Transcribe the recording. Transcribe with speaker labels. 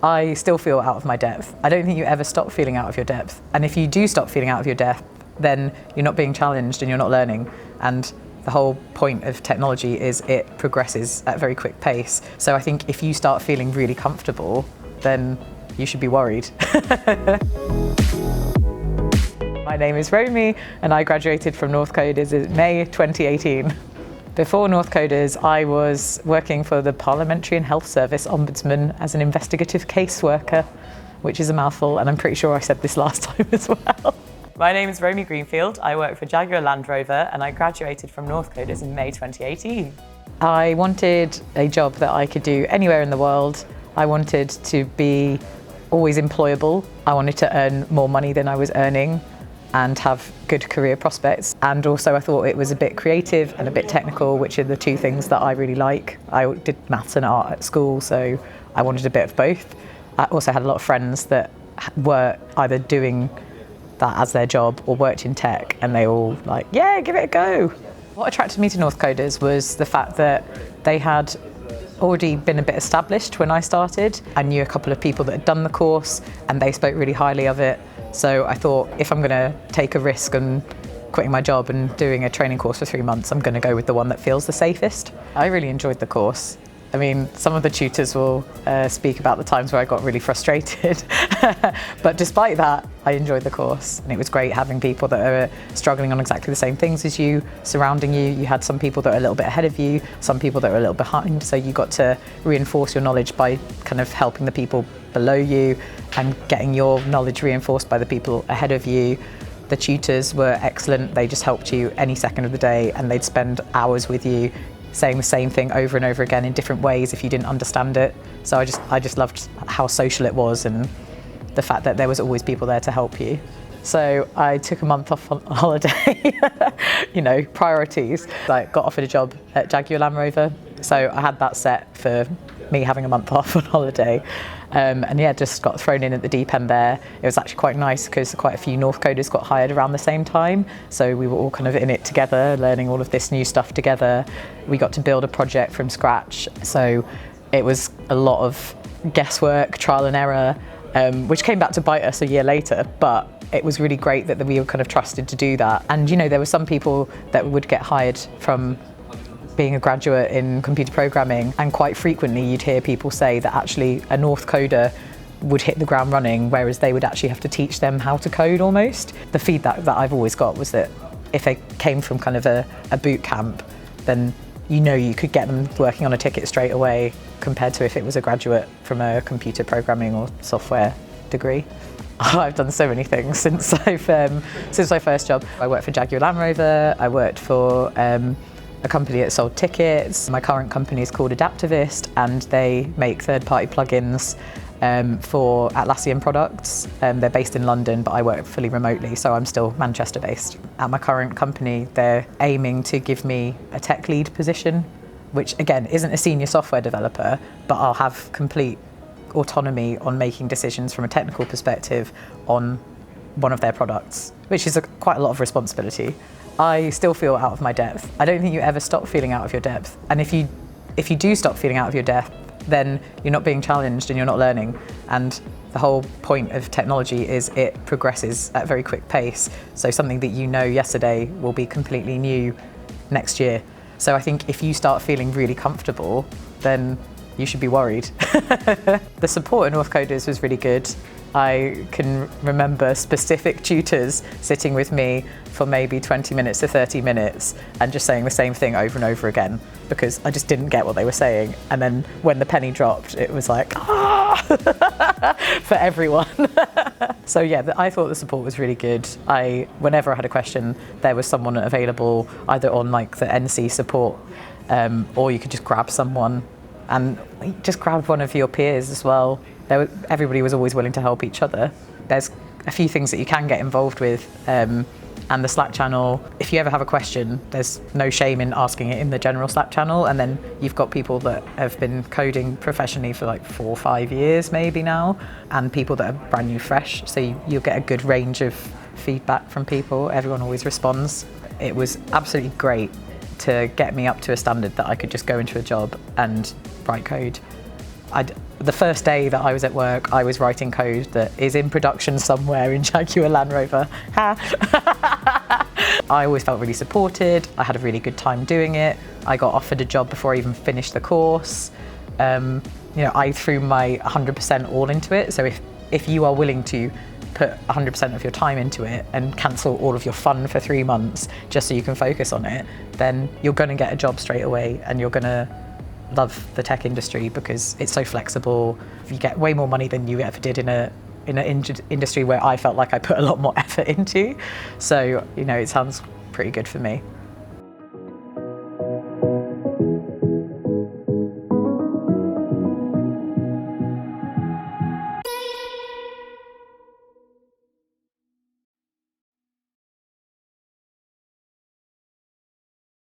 Speaker 1: I still feel out of my depth. I don't think you ever stop feeling out of your depth. And if you do stop feeling out of your depth, then you're not being challenged and you're not learning. And the whole point of technology is it progresses at a very quick pace. So I think if you start feeling really comfortable, then you should be worried. My name is Romy and I graduated from Northcoders in May 2018. Before Northcoders, I was working for the Parliamentary and Health Service Ombudsman as an investigative caseworker, which is a mouthful, and I'm pretty sure I said this last time as well. My name is Romy Greenfield. I work for Jaguar Land Rover and I graduated from Northcoders in May 2018. I wanted a job that I could do anywhere in the world. I wanted to be always employable. I wanted to earn more money than I was earning and have good career prospects. And also I thought it was a bit creative and a bit technical, which are the two things that I really like. I did maths and art at school, so I wanted a bit of both. I also had a lot of friends that were either doing that as their job or worked in tech, and they all like, yeah, give it a go. What attracted me to Northcoders was the fact that they had already been a bit established when I started. I knew a couple of people that had done the course and they spoke really highly of it. So I thought, if I'm going to take a risk and quitting my job and doing a training course for 3 months, I'm going to go with the one that feels the safest. I really enjoyed the course. I mean, some of the tutors will speak about the times where I got really frustrated, but despite that, I enjoyed the course. And it was great having people that are struggling on exactly the same things as you, surrounding you. You had some people that are a little bit ahead of you, some people that are a little behind, so you got to reinforce your knowledge by kind of helping the people below you and getting your knowledge reinforced by the people ahead of you. The tutors were excellent. They just helped you any second of the day and they'd spend hours with you saying the same thing over and over again in different ways if you didn't understand it. So I just loved how social it was and the fact that there was always people there to help you. So I took a month off on holiday, you know, priorities. I got offered a job at Jaguar Land Rover, so I had that set for me having a month off on holiday. And yeah, just got thrown in at the deep end there. It was actually quite nice because quite a few Northcoders got hired around the same time. So we were all kind of in it together, learning all of this new stuff together. We got to build a project from scratch. So it was a lot of guesswork, trial and error, which came back to bite us a year later. But it was really great that we were kind of trusted to do that. And you know, there were some people that would get hired from being a graduate in computer programming, and quite frequently you'd hear people say that actually a Northcoder would hit the ground running, whereas they would actually have to teach them how to code almost. The feedback that I've always got was that if they came from kind of a boot camp, then you know you could get them working on a ticket straight away compared to if it was a graduate from a computer programming or software degree. I've done so many things since my first job. I worked for Jaguar Land Rover, I worked for a company that sold tickets. My current company is called Adaptavist and they make third-party plugins for Atlassian products. They're based in London, but I work fully remotely, so I'm still Manchester-based. At my current company, they're aiming to give me a tech lead position, which again isn't a senior software developer, but I'll have complete autonomy on making decisions from a technical perspective on one of their products, which is quite a lot of responsibility. I still feel out of my depth. I don't think you ever stop feeling out of your depth. And if you do stop feeling out of your depth, then you're not being challenged and you're not learning. And the whole point of technology is it progresses at a very quick pace. So something that you know yesterday will be completely new next year. So I think if you start feeling really comfortable, then you should be worried. The support at Northcoders was really good. I can remember specific tutors sitting with me for maybe 20 minutes to 30 minutes and just saying the same thing over and over again because I just didn't get what they were saying. And then when the penny dropped, it was like, ah, for everyone. So yeah, I thought the support was really good. Whenever I had a question, there was someone available either on like the NC support or you could just grab someone and just grab one of your peers as well. Everybody was always willing to help each other. There's a few things that you can get involved with, and the Slack channel. If you ever have a question, there's no shame in asking it in the general Slack channel, and then you've got people that have been coding professionally for like 4 or 5 years maybe now, and people that are brand new fresh, so you'll get a good range of feedback from people. Everyone always responds. It was absolutely great to get me up to a standard that I could just go into a job and write code. The first day that I was at work, I was writing code that is in production somewhere in Jaguar Land Rover. Ha! I always felt really supported. I had a really good time doing it. I got offered a job before I even finished the course. I threw my 100% all into it. So if you are willing to put 100% of your time into it and cancel all of your fun for 3 months just so you can focus on it, then you're going to get a job straight away and you're going to love the tech industry because it's so flexible. You get way more money than you ever did in an industry where I felt like I put a lot more effort into. So, it sounds pretty good for me.